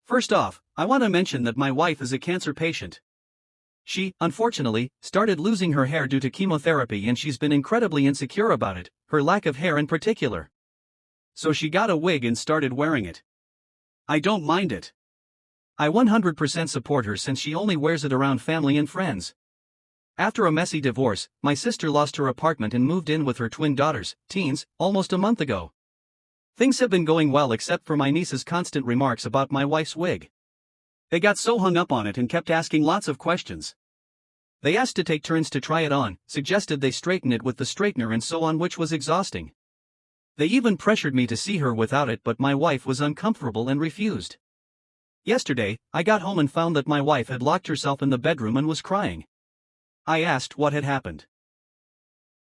First off, I want to mention that my wife is a cancer patient. She, unfortunately, started losing her hair due to chemotherapy and she's been incredibly insecure about it, her lack of hair in particular. So she got a wig and started wearing it. I don't mind it. I 100% support her since she only wears it around family and friends. After a messy divorce, my sister lost her apartment and moved in with her twin daughters, teens, almost a month ago. Things have been going well except for my niece's constant remarks about my wife's wig. They got so hung up on it and kept asking lots of questions. They asked to take turns to try it on, suggested they straighten it with the straightener and so on, which was exhausting. They even pressured me to see her without it, but my wife was uncomfortable and refused. Yesterday, I got home and found that my wife had locked herself in the bedroom and was crying. I asked what had happened.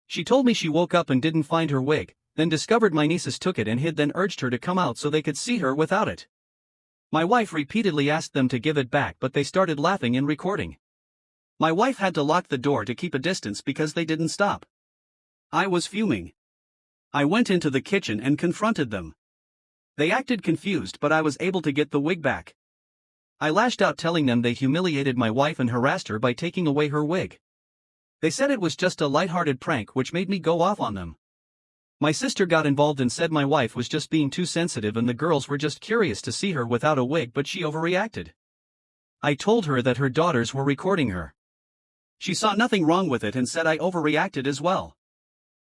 She told me she woke up and didn't find her wig, then discovered my nieces took it and hid, then urged her to come out so they could see her without it. My wife repeatedly asked them to give it back, but they started laughing and recording. My wife had to lock the door to keep a distance because they didn't stop. I was fuming. I went into the kitchen and confronted them. They acted confused, but I was able to get the wig back. I lashed out telling them they humiliated my wife and harassed her by taking away her wig. They said it was just a lighthearted prank, which made me go off on them. My sister got involved and said my wife was just being too sensitive and the girls were just curious to see her without a wig, but she overreacted. I told her that her daughters were recording her. She saw nothing wrong with it and said I overreacted as well.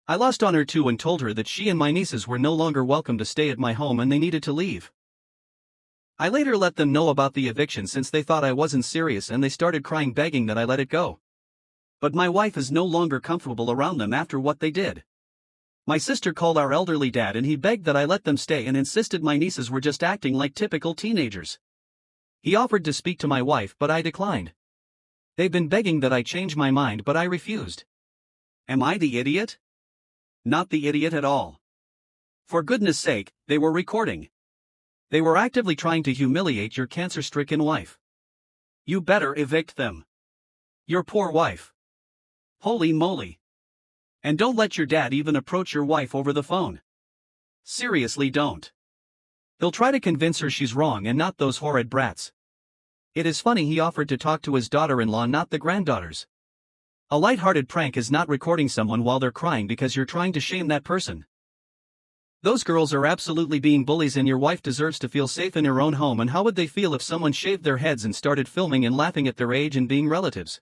I lost on her too and told her that she and my nieces were no longer welcome to stay at my home and they needed to leave. I later let them know about the eviction since they thought I wasn't serious and they started crying, begging that I let it go. But my wife is no longer comfortable around them after what they did. My sister called our elderly dad and he begged that I let them stay and insisted my nieces were just acting like typical teenagers. He offered to speak to my wife, but I declined. They've been begging that I change my mind, but I refused. Am I the idiot? Not the idiot at all. For goodness sake, they were recording. They were actively trying to humiliate your cancer-stricken wife. You better evict them. Your poor wife. Holy moly. And don't let your dad even approach your wife over the phone. Seriously, don't. He'll try to convince her she's wrong and not those horrid brats. It is funny he offered to talk to his daughter-in-law, not the granddaughters. A light-hearted prank is not recording someone while they're crying because you're trying to shame that person. Those girls are absolutely being bullies and your wife deserves to feel safe in her own home, and how would they feel if someone shaved their heads and started filming and laughing at their age and being relatives?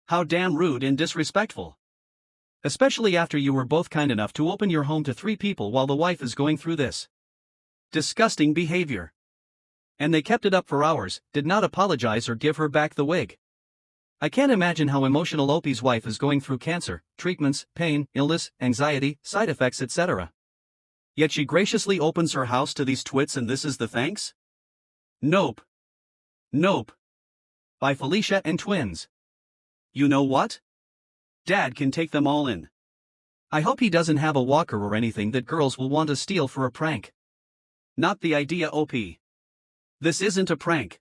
How damn rude and disrespectful. Especially after you were both kind enough to open your home to 3 people while the wife is going through this. Disgusting behavior. And they kept it up for hours, did not apologize or give her back the wig. I can't imagine how emotional Opie's wife is going through cancer, treatments, pain, illness, anxiety, side effects, etc. Yet she graciously opens her house to these twits and this is the thanks? Nope. Nope. By Felicia and Twins. You know what? Dad can take them all in. I hope he doesn't have a walker or anything that girls will want to steal for a prank. Not the idea, OP. This isn't a prank.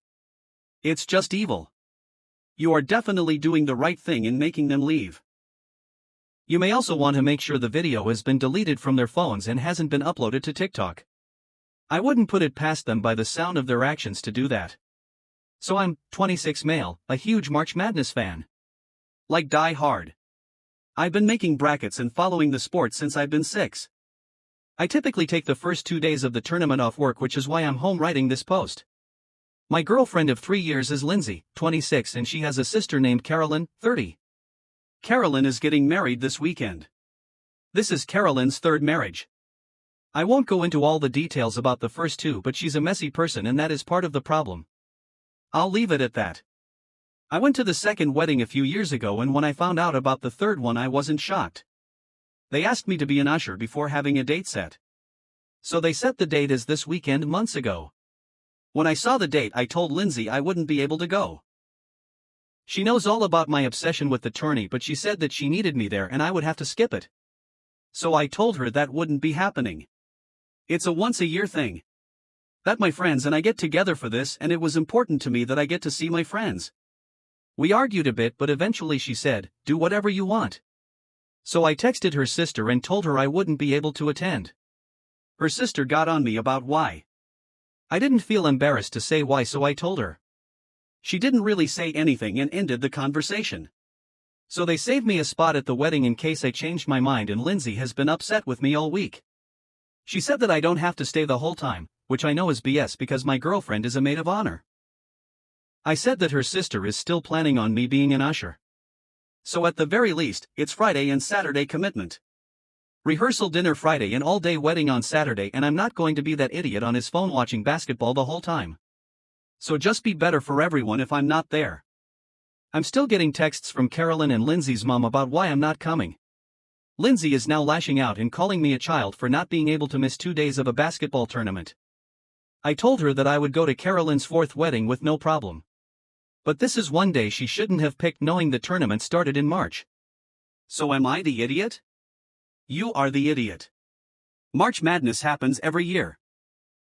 It's just evil. You are definitely doing the right thing in making them leave. You may also want to make sure the video has been deleted from their phones and hasn't been uploaded to TikTok. I wouldn't put it past them by the sound of their actions to do that. So I'm, 26 male, a huge March Madness fan. Like die hard. I've been making brackets and following the sport since I've been 6. I typically take the first 2 days of the tournament off work, which is why I'm home writing this post. My girlfriend of 3 years is Lindsay, 26, and she has a sister named Carolyn, 30. Carolyn is getting married this weekend. This is Carolyn's 3rd marriage. I won't go into all the details about the first 2, but she's a messy person and that is part of the problem. I'll leave it at that. I went to the 2nd wedding a few years ago and when I found out about the 3rd one I wasn't shocked. They asked me to be an usher before having a date set. So they set the date as this weekend months ago. When I saw the date I told Lindsay I wouldn't be able to go. She knows all about my obsession with the tourney, but she said that she needed me there and I would have to skip it. So I told her that wouldn't be happening. It's a once-a-year thing. That my friends and I get together for this and it was important to me that I get to see my friends. We argued a bit but eventually she said, do whatever you want. So I texted her sister and told her I wouldn't be able to attend. Her sister got on me about why. I didn't feel embarrassed to say why, so I told her. She didn't really say anything and ended the conversation. So they saved me a spot at the wedding in case I changed my mind, and Lindsay has been upset with me all week. She said that I don't have to stay the whole time, which I know is BS because my girlfriend is a maid of honor. I said that her sister is still planning on me being an usher. So at the very least, it's Friday and Saturday commitment. Rehearsal dinner Friday and all-day wedding on Saturday, and I'm not going to be that idiot on his phone watching basketball the whole time. So just be better for everyone if I'm not there. I'm still getting texts from Carolyn and Lindsay's mom about why I'm not coming. Lindsay is now lashing out and calling me a child for not being able to miss 2 days of a basketball tournament. I told her that I would go to Carolyn's 4th wedding with no problem. But this is one day she shouldn't have picked, knowing the tournament started in March. So am I the idiot? You are the idiot. March Madness happens every year.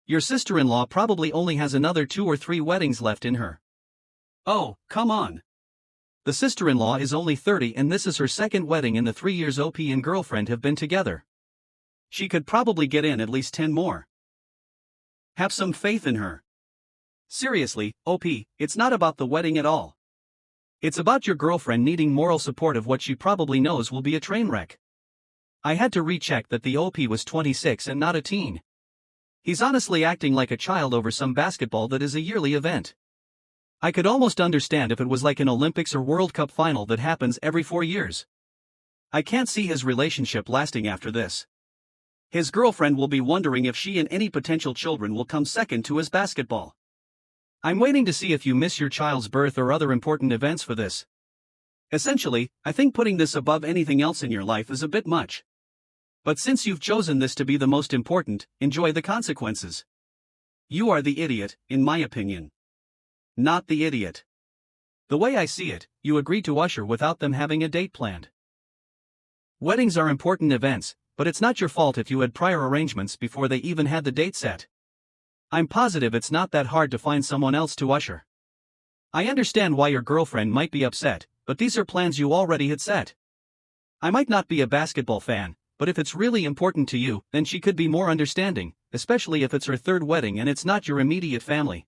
Your sister-in-law probably only has another 2 or 3 weddings left in her. Oh, come on. The sister-in-law is only 30 and this is her 2nd wedding in the 3 years OP and girlfriend have been together. She could probably get in at least 10 more. Have some faith in her. Seriously, OP, it's not about the wedding at all. It's about your girlfriend needing moral support of what she probably knows will be a train wreck. I had to recheck that the OP was 26 and not a teen. He's honestly acting like a child over some basketball that is a yearly event. I could almost understand if it was like an Olympics or World Cup final that happens every 4 years. I can't see his relationship lasting after this. His girlfriend will be wondering if she and any potential children will come second to his basketball. I'm waiting to see if you miss your child's birth or other important events for this. Essentially, I think putting this above anything else in your life is a bit much. But since you've chosen this to be the most important, enjoy the consequences. You are the idiot, in my opinion. Not the idiot. The way I see it, you agreed to usher without them having a date planned. Weddings are important events, but it's not your fault if you had prior arrangements before they even had the date set. I'm positive it's not that hard to find someone else to usher. I understand why your girlfriend might be upset, but these are plans you already had set. I might not be a basketball fan, but if it's really important to you, then she could be more understanding, especially if it's her 3rd wedding and it's not your immediate family.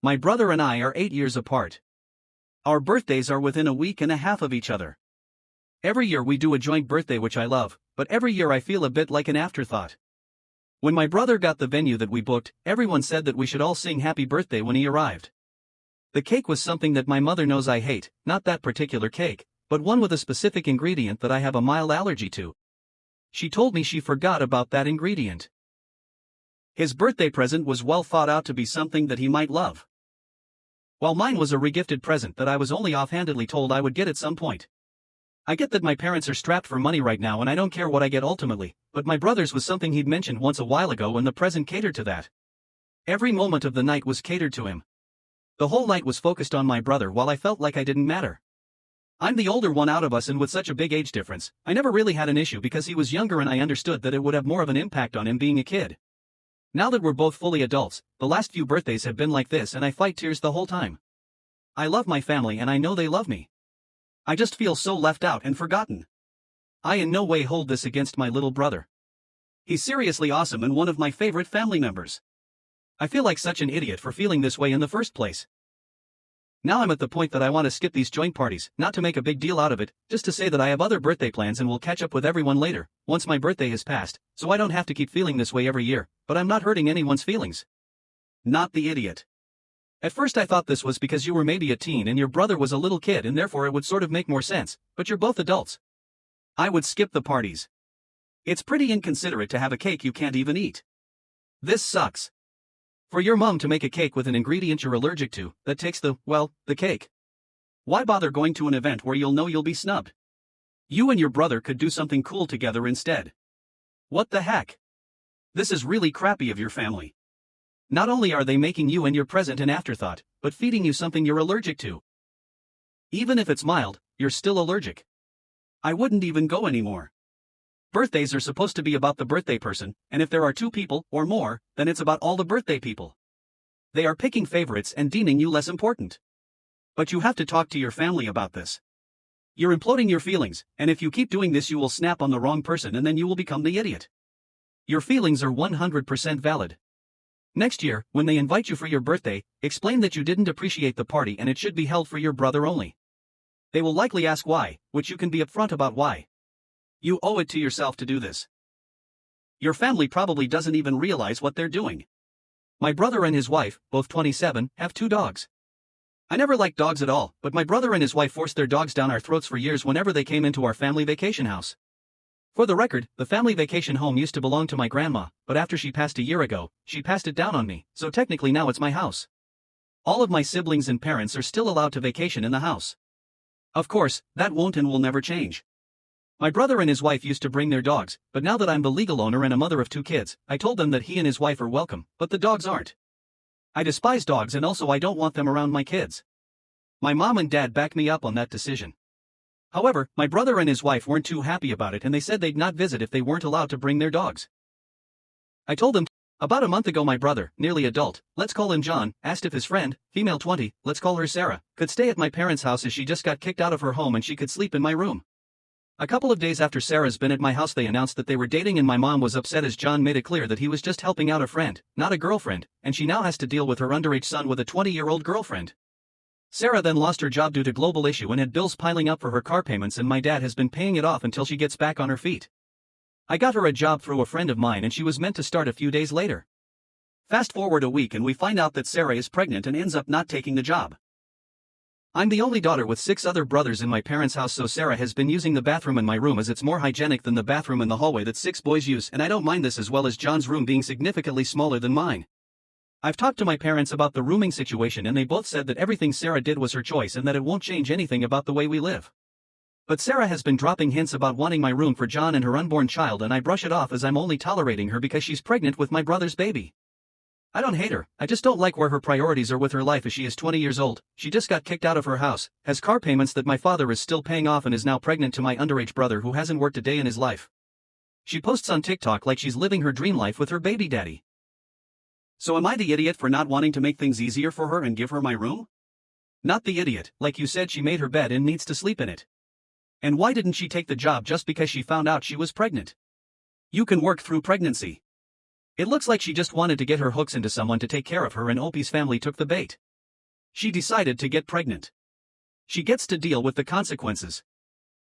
My brother and I are 8 years apart. Our birthdays are within a week and a half of each other. Every year we do a joint birthday, which I love, but every year I feel a bit like an afterthought. When my brother got the venue that we booked, everyone said that we should all sing happy birthday when he arrived. The cake was something that my mother knows I hate, not that particular cake, but one with a specific ingredient that I have a mild allergy to. She told me she forgot about that ingredient. His birthday present was well thought out to be something that he might love, while mine was a regifted present that I was only offhandedly told I would get at some point. I get that my parents are strapped for money right now and I don't care what I get ultimately, but my brother's was something he'd mentioned once a while ago and the present catered to that. Every moment of the night was catered to him. The whole night was focused on my brother while I felt like I didn't matter. I'm the older one out of us, and with such a big age difference, I never really had an issue because he was younger and I understood that it would have more of an impact on him being a kid. Now that we're both fully adults, the last few birthdays have been like this and I fight tears the whole time. I love my family and I know they love me. I just feel so left out and forgotten. I in no way hold this against my little brother. He's seriously awesome and one of my favorite family members. I feel like such an idiot for feeling this way in the first place. Now I'm at the point that I want to skip these joint parties, not to make a big deal out of it, just to say that I have other birthday plans and will catch up with everyone later, once my birthday has passed, so I don't have to keep feeling this way every year, but I'm not hurting anyone's feelings. Not the idiot. At first I thought this was because you were maybe a teen and your brother was a little kid and therefore it would sort of make more sense, but you're both adults. I would skip the parties. It's pretty inconsiderate to have a cake you can't even eat. This sucks. For your mom to make a cake with an ingredient you're allergic to, that takes the cake. Why bother going to an event where you'll know you'll be snubbed? You and your brother could do something cool together instead. What the heck? This is really crappy of your family. Not only are they making you and your present an afterthought, but feeding you something you're allergic to. Even if it's mild, you're still allergic. I wouldn't even go anymore. Birthdays are supposed to be about the birthday person, and if there are 2 people, or more, then it's about all the birthday people. They are picking favorites and deeming you less important. But you have to talk to your family about this. You're imploding your feelings, and if you keep doing this you will snap on the wrong person and then you will become the idiot. Your feelings are 100% valid. Next year, when they invite you for your birthday, explain that you didn't appreciate the party and it should be held for your brother only. They will likely ask why, which you can be upfront about why. You owe it to yourself to do this. Your family probably doesn't even realize what they're doing. My brother and his wife, both 27, have 2 dogs. I never liked dogs at all, but my brother and his wife forced their dogs down our throats for years whenever they came into our family vacation house. For the record, the family vacation home used to belong to my grandma, but after she passed a year ago, she passed it down on me, so technically now it's my house. All of my siblings and parents are still allowed to vacation in the house. Of course, that won't and will never change. My brother and his wife used to bring their dogs, but now that I'm the legal owner and a mother of 2 kids, I told them that he and his wife are welcome, but the dogs aren't. I despise dogs and also I don't want them around my kids. My mom and dad backed me up on that decision. However, my brother and his wife weren't too happy about it and they said they'd not visit if they weren't allowed to bring their dogs. I told them, about a month ago my brother, nearly adult, let's call him John, asked if his friend, female 20, let's call her Sarah, could stay at my parents' house as she just got kicked out of her home and she could sleep in my room. A couple of days after Sarah's been at my house they announced that they were dating and my mom was upset as John made it clear that he was just helping out a friend, not a girlfriend, and she now has to deal with her underage son with a 20-year-old girlfriend. Sarah then lost her job due to global issue and had bills piling up for her car payments and my dad has been paying it off until she gets back on her feet. I got her a job through a friend of mine and she was meant to start a few days later. Fast forward a week and we find out that Sarah is pregnant and ends up not taking the job. I'm the only daughter with 6 other brothers in my parents' house, so Sarah has been using the bathroom in my room as it's more hygienic than the bathroom in the hallway that 6 boys use, and I don't mind this, as well as John's room being significantly smaller than mine. I've talked to my parents about the rooming situation and they both said that everything Sarah did was her choice and that it won't change anything about the way we live. But Sarah has been dropping hints about wanting my room for John and her unborn child, and I brush it off as I'm only tolerating her because she's pregnant with my brother's baby. I don't hate her, I just don't like where her priorities are with her life as she is 20 years old, she just got kicked out of her house, has car payments that my father is still paying off and is now pregnant to my underage brother who hasn't worked a day in his life. She posts on TikTok like she's living her dream life with her baby daddy. So am I the idiot for not wanting to make things easier for her and give her my room? Not the idiot, like you said, she made her bed and needs to sleep in it. And why didn't she take the job just because she found out she was pregnant? You can work through pregnancy. It looks like she just wanted to get her hooks into someone to take care of her and Opie's family took the bait. She decided to get pregnant. She gets to deal with the consequences.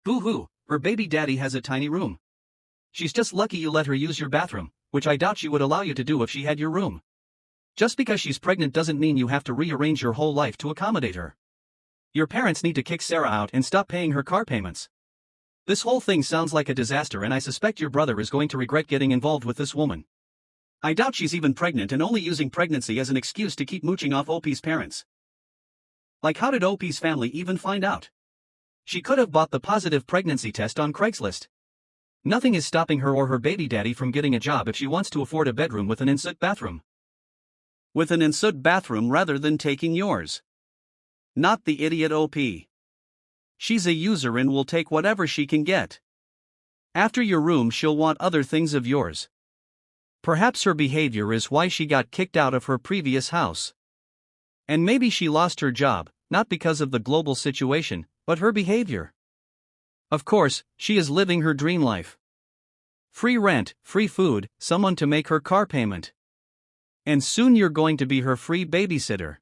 Boo-hoo, her baby daddy has a tiny room. She's just lucky you let her use your bathroom, which I doubt she would allow you to do if she had your room. Just because she's pregnant doesn't mean you have to rearrange your whole life to accommodate her. Your parents need to kick Sarah out and stop paying her car payments. This whole thing sounds like a disaster and I suspect your brother is going to regret getting involved with this woman. I doubt she's even pregnant and only using pregnancy as an excuse to keep mooching off Opie's parents. Like, how did Opie's family even find out? She could have bought the positive pregnancy test on Craigslist. Nothing is stopping her or her baby daddy from getting a job if she wants to afford a bedroom with an ensuite bathroom. With an ensuite bathroom rather than taking yours. Not the idiot OP. She's a user and will take whatever she can get. After your room she'll want other things of yours. Perhaps her behavior is why she got kicked out of her previous house. And maybe she lost her job, not because of the global situation, but her behavior. Of course, she is living her dream life. Free rent, free food, someone to make her car payment. And soon you're going to be her free babysitter.